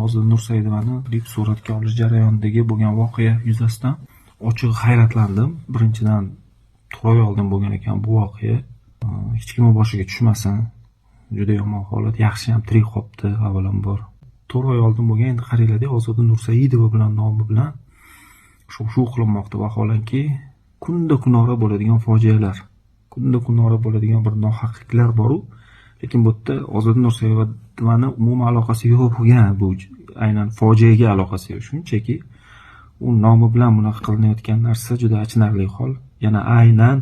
Ozod Nursaidovani klip suratga olish jarayonidagi bo'lgan voqea yuzasidan ochiq hayratlandim. Birinchidan 4 oy oldin bo'lgan ekan bu voqea. Hech kimning boshiga tushmasin. Juda yomon holat. Yaxshi ham tirik qolibdi avvalambor. 4 oy oldin bo'lgan, endi qaranglar-da, Ozod Nursaidova bilan nomi bilan shu qilinmoqda. Vaholanki kunda kunora bo'ladigan fojialar, kunda kunora bo'ladigan bir nohaqliklar bor-u, lekin bu yerda Ozod Nursaidovani umuman aloqasi yo'q bo'lgan, bu aynan fojiaga aloqasi yo'q. Shunchaki u nomi bilan bunaqa qilinayotgan narsa juda achinarli hol. Yana aynan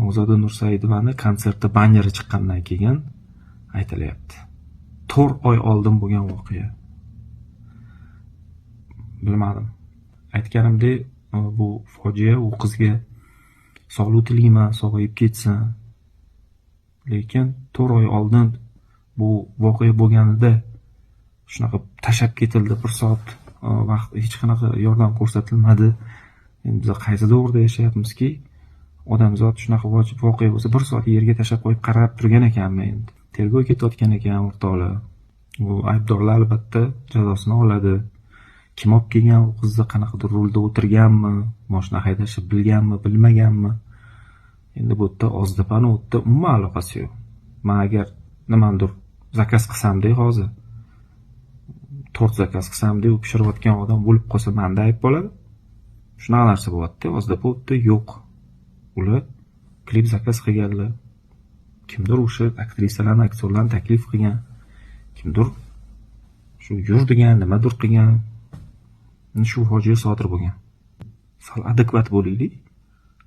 Ozod Nursaidovani konserti banneri chiqqandan keyin aytilyapti. 4 oy oldin bo'lgan voqea. Bilmadim. Aytganimdek, bu fojia u qizga sog'lik tilayman, sog'ayib ketsin. Lekin 4 oy oldin bu voqea bo'lganida shunaqa tashab ketildi, 1 soat vaqt hech qanaqa yordam ko'rsatilmadi. Endi biz qaysi davrda yashayapmizki, odamzod shunaqa voqea bo'lsa 1 soat yerga tashab qo'yib qarab turgan ekanman. Endi tergov ketayotgan ekan o'rtoqlar. Bu aybdorlar albatta jazosini oladi. Kim olib kelgan u qizni, qanaqadir rulda o'tirganmi, mashina haydashni bilganmi, bilmaganmi? Endi bu yerda ozdapani o'tda umuman aloqasi yo'q. Men agar nimandir zakaz qilsam-da, hozir 4 zakaz qilsam-da, u pishirayotgan odam bo'lib qolsa, menda ayb bo'ladi. Shunaqa narsa bo'lyapti. Ozdapa o'tda yo'q. Ular klip zakaz qilganlar. Kimdir o'sha aktrisalarni, aktyorlarni taklif qilgan. Kimdir shu yur degan, nimadir qilgan. Shu fojia sodir bo'lgan. Sal adekvat bo'laylik.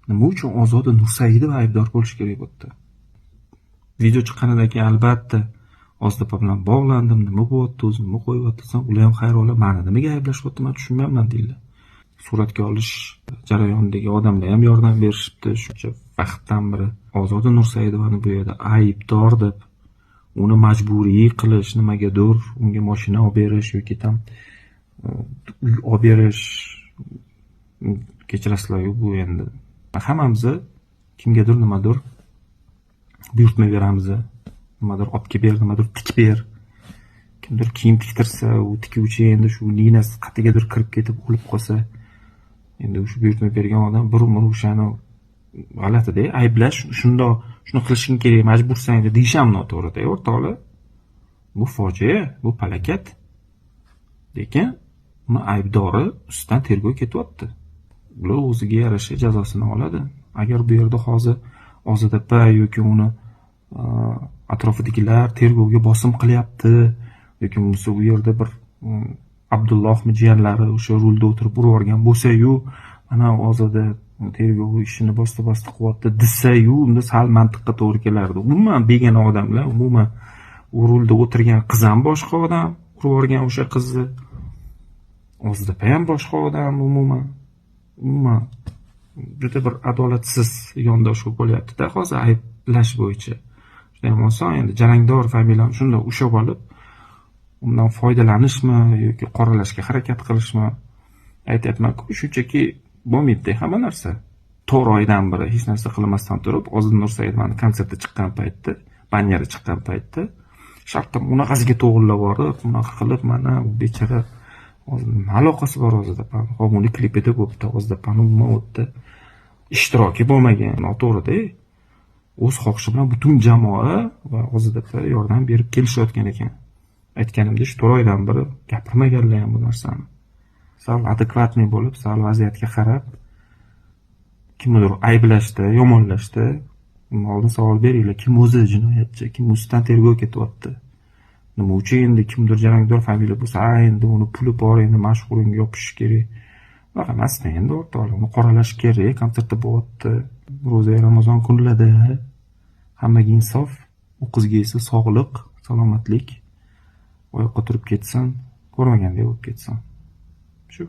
Nima uchun Ozod Nursaidova aybdor bo'lishi kerak bu yerda? Video chiqqanidan keyin albatta Ozdapa bilan bog'landim. Nima bo'lyapti, o'zi nima qo'yyapti desam, ular ham hayronlar. Meni nimaga ayblashyapti, men tushunmayapman deydilar. Suratga olish jarayonidagi odamlar ham yordam berishibdi. Shuncha vaqtdan beri Ozod Nursaidovani bu yerda aybdor deb, uni majburiy qilish, nimagadir unga mashina olib berish yoki tam uy olib berish, kechirasizlar-ku, bu endi hammamiz kimgadir nimadir buyurtma beramiz. Nimadir olib kelib ber, nimadir tikib ber. Kimdir kiyim tiktirsa, u tikuvchi endi shu linasi qatigadir kirib ketib o'lib qolsa, endi o'sha buyurtma bergan odam bir umr o'shani g'alati-da, ayblash, shuni qilishing kerak, majbursan deyish ham noto'g'ri-da, o'rtoqlar. Bu fojia, bu falokat. Lekin uni aybdori ustidan tergov ketyapti. Ular o'ziga yarasha jazosini oladi. Agar bu yerda hozir Ozodapa yoki uni atrofidagilar tergovga bosim qilyapti yoki bo'lmasa u yerda bir Abdullohmi jiyanlari o'sha rulda o'tirib urib bo'lsa-yu, mana Ozoda tergov ishini bosta qilyapti desa-yu, unda sal mantiqqa to'g'ri kelardi. Umuman begona odamlar, umuman u rulda o'tirgan qiz ham boshqa odam, urib yuborgan o'sha qizni. Ozdapa ham boshqa odam, umuman juda bir adolatsiz yondosh bo'lyapti-da hozir ayblash bo'yicha. Juda ham oson, endi Jarangdor familiyani shunda ushlab olib, undan foydalanishmi yoki qoralashga harakat qilishmi? Aytayapman-ku, shunchaki bo'lmaydi hamma narsa. 4 oydan beri hech narsa qilmasdan turib, Ozod Nursaidovani konserti chiqqan paytda, banneri chiqqan paytda shartdan unaqasiga to'g'rilab borib, unaqa qilib, mana u bechara nima aloqasi bor Ozodapa? Uni klipida bo'pti, Ozodapani umuman o'tda ishtiroki bo'lmagan, noto'g'ri-da. O'z xohishi bilan butun jamoa va Ozodapa yordam berib kelishayotgan ekan. Aytganimdek, 4 oydan beri gapirmaganlar ham bu narsani. Sal adekvatniy bo'lib, sal vaziyatga qarab, kimnidir ayblashda, yomonlashda, oldin savol beringlar, kim o'zi jinoyatchi, kim ustidan tergov ketyapti? Nima uchun endi kimdir Jarangdor familiya bo'lsa, endi uni puli bor, endi mashhurga yopish kerak. Unaqa emasda endi o'rtoqlar, uni qoralash kerak, konsertda bo'lyapti. Ro'za Ramazon kunlarida hammaga insof, u qizga esa sog'lik, salomatlik, oyoqqa turib ketsin, ko'rmagandek bo'lib ketsin. Shu